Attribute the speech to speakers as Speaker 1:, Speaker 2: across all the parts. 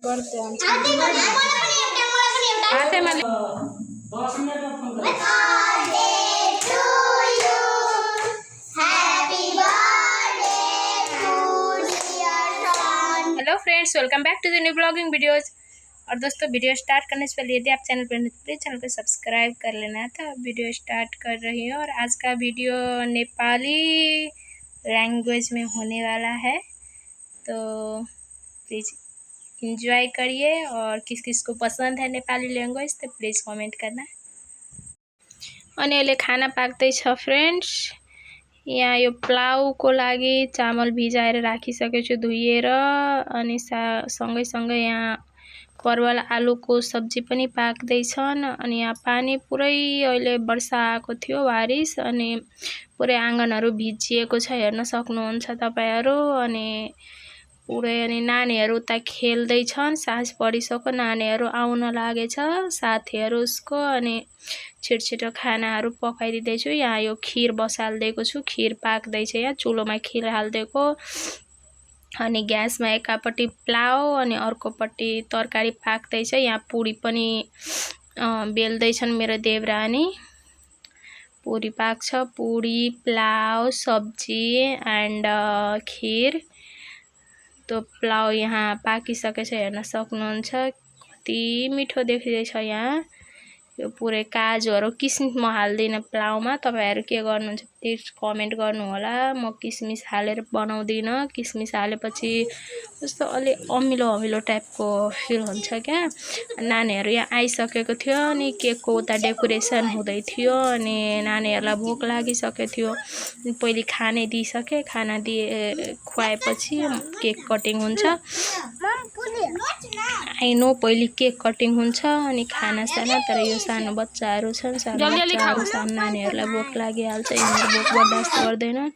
Speaker 1: गर्दै हुन्छ हातैमा hello friends, welcome back to the new blogging videos. और दोस्तों, वीडियो स्टार्ट करने से पहले यदि आप चैनल पर नए प्लीज़ चैनल को सब्सक्राइब कर लेना था। वीडियो स्टार्ट कर रही हूँ और आज का वीडियो नेपाली लैंग्वेज में होने वाला है, तो प्लीज़ इंजॉय करिए। और किस किस को पसंद है नेपाली लैंग्वेज तो प्लीज़ कमेंट करना। अनि अहिले खाना पाक्दैछ फ्रेंड्स। यहाँ यो प्लाउको लागि चामल भिजाएर राखिसकेको छु धुएर। अनि सँगै यहाँ परवल आलुको सब्जी पनि पाक्दैछन्। अनि यहाँ पानी पुरै अहिले वर्षा आएको थियो बारिस, अनि पुरै आँगनहरू भिजिएको छ, हेर्न सक्नुहुन्छ तपाईहरु। अनि पुरै अनि नानीहरू उता खेल्दैछन्, साँझ परिसक्यो, नानीहरू आउन लागेछ साथीहरू उसको। अनि छिटो खानाहरू पकाइदिँदैछु। यहाँ यो खीर बसाल्दिएको छु, खीर पाक्दैछ। यहाँ चुलोमा खीर हाल्दिएको। अनि ग्यासमा एकापट्टि प्लाउ अनि अर्कोपट्टि तरकारी पाक्दैछ। यहाँ पुरी पनि बेल्दैछन् मेरो देवरानी। पुरी पाक्छ, पुरी प्लाउ सब्जी एन्ड खीर। तो प्लाउ यहाँ पाकिसकेछ, हेर्न सक्नुहुन्छ कति मिठो देखिँदैछ। यहाँ यो पुरै काजुहरू किसमिस म हाल्दिनँ प्लाउमा। तपाईहरु के गर्नुहुन्छ प्लिज कमेन्ट गर्नु होला। म किसमिस हालेर बनाउँदिनँ। किसमिस हालेपछि जस्तो अलि अमिलो टाइपको फिल हुन्छ क्या। नानीहरू यहाँ आइसकेको थियो, अनि केकको उता डेकोरेसन हुँदै थियो। अनि नानीहरूलाई भोक लागिसकेको थियो, पहिले खाने दिइसके। खाना खुवाएपछि केक कटिङ हुन्छ। आई नो पहिले केक कटिङ हुन्छ अनि खाना साना। तर यो सानो बच्चाहरू छन्, सानो नानीहरूलाई भोक लागिहाल्छ, यिनीहरू भोक बर्दाश्त गर्दैनन्।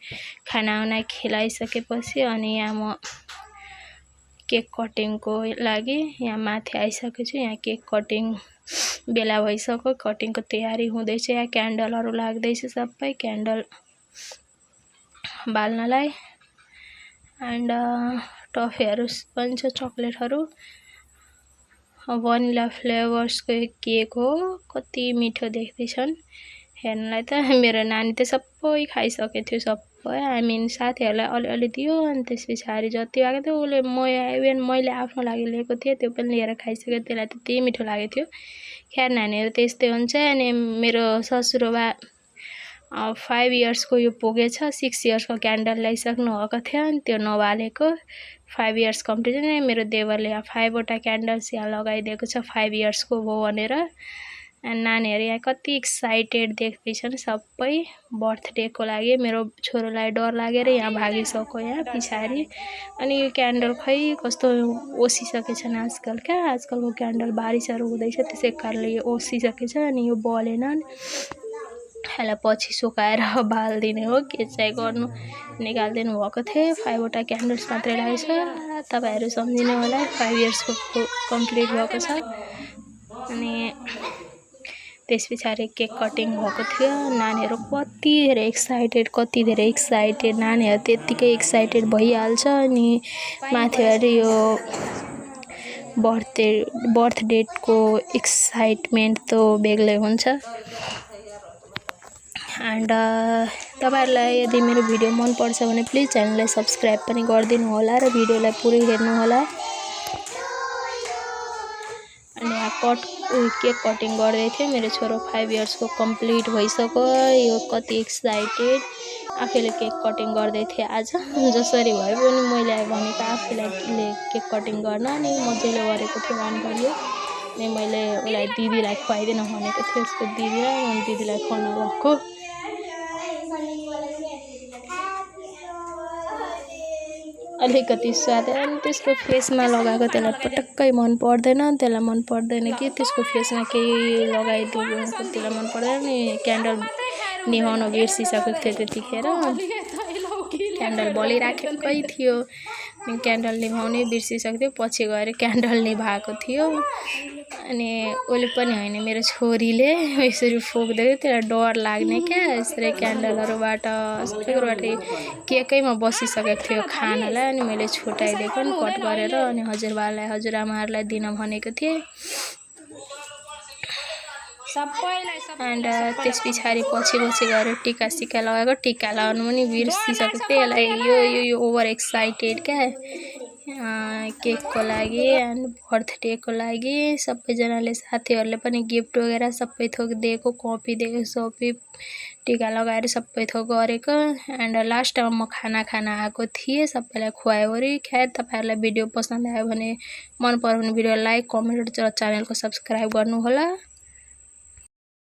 Speaker 1: खाना खिलाइसकेपछि अनि यहाँ म केक कटिङको लागि यहाँ माथि आइसकेको छु। यहाँ केक कटिङ बेला भइसक्यो, कटिङको तयारी हुँदैछ। यहाँ क्यान्डलहरू लाग्दैछ, सबै क्यान्डल बाल्नलाई। एन्ड टफीहरू पनि छ, चकलेटहरू। भनिला फ्लेभर्सको केक हो, कति मिठो देख्दैछन् हेर्नलाई त। मेरो नानी त सबै खाइसकेको थियो, सबै। आई मिन साथीहरूलाई अलि दियो। अनि त्यसपछि जति आएको थियो उसले इभन मैले आफ्नो लागि लिएको थिएँ त्यो पनि लिएर खाइसक्यो। त्यसलाई त्यति मिठो लागेको थियो। ख्यार नानीहरू त्यस्तै हुन्छ। अनि मेरो ससुरोबा 5 इयर्सको यो पुगेछ, 6 इयर्सको क्यान्डल ल्याइसक्नु भएको थियो, अनि त्यो नबालेको 5 इयर्स कम्प्लिट। नै मेरो देवरले यहाँ 5वटा क्यान्डल्स यहाँ लगाइदिएको छ 5 इयर्सको हो भनेर। नानीहरू यहाँ कति एक्साइटेड देख्दैछन् सबै बर्थडेको लागि। मेरो छोरोलाई डर लागेर यहाँ भागिसक्यो यहाँ पछाडि। अनि यो क्यान्डल खै कस्तो ओसिसकेछन् आजकल क्या। आजकलको क्यान्डल बारिसहरू हुँदैछ, त्यसै कारणले यो ओसिसकेछ। अनि यो बलेनन्, यसलाई पछि सुकाएर बाल्दिने हो, के चाहिँ गर्नु। निकाल्दिनु भएको थियो। 5वटा क्यान्डल्स मात्रै लागेछ, तपाईहरु सम्झिनु होला। 5 इयर्सको कम्प्लिट भएको छ। अनि त्यसपछि केक कटिङ भएको थियो। नानीहरू कति धेरै एक्साइटेड, नानीहरू त्यतिकै एक्साइटेड भइहाल्छ। अनि माथिबाट यो बर्थडेको एक्साइटमेन्ट त बेग्लै हुन्छ। एन्ड तपाईहरुलाई यदि मेरो भिडियो मन पर्छ भने प्लिज च्यानललाई सब्स्क्राइब पनि गरिदिनु होला र भिडियोलाई पुरै हेर्नु होला। अनि यहाँ केक कटिङ गर्दै थियो। मेरो छोरो 5 इयर्सको कम्प्लिट भइसक्यो। यो कति एक्साइटेड, आफैले केक कटिङ गर्दै थिए आज। जसरी भए पनि मैले भनेको आफैलाई केक कटिङ गर्न, अनि मजाले गरेको थियो अङ्कलले। अनि मैले उसलाई दिदीलाई खुवाइदिन भनेको थिएँ, उसको दिदीलाई। अनि दिदीलाई खुवाउन गएको। अलिकति स्वाद। अनि त्यसको फेसमा लगाएको त्यसलाई पटक्कै मन पर्दैन। कि त्यसको फेसमा केही लगाइदिएको त्यसलाई मन पर्दैन। अनि क्यान्डल निभाउन बिर्सिसकेको थियो त्यतिखेर। क्यान्डल बलिराखेकै थियो। अनि क्यान्डल निभाउनै बिर्सिसकेको थियो, पछि गएर क्यान्डल निभाएको थियो। अनि उसले पनि होइन, मेरो छोरीले यसरी फोक्दै त्यसलाई डर लाग्ने क्या, यसरी क्यान्डलहरूबाट सबै कुराबाट के केमा बसिसकेको थियो खानालाई। अनि मैले छुट्याइदिएको नि कट गरेर, अनि हजुरबालाई हजुरआमाहरूलाई दिन भनेको थिएँ। एन्ड त्यस पछाडि पछि गएर टिका सिका लगाएको, टिका लगाउनु पनि बिर्सिसकेको थिएँ। यसलाई यो ओभर एक्साइटेड क्या केकको लागि एन्ड बर्थडेको लागि। सबैजनाले साथीहरूले पनि गिफ्ट वगेरा सबै थोक दिएको, कपी दिएको, सबै टिका लगाएर सबै थोक गरेको। एन्ड लास्टमा म खाना आएको थिएँ, सबैलाई खुवायोवरी। खैर तपाईँहरूलाई भिडियो पसन्द आयो भने मन पराउने भिडियो लाइक, कमेन्ट र च्यानलको सब्सक्राइब गर्नुहोला।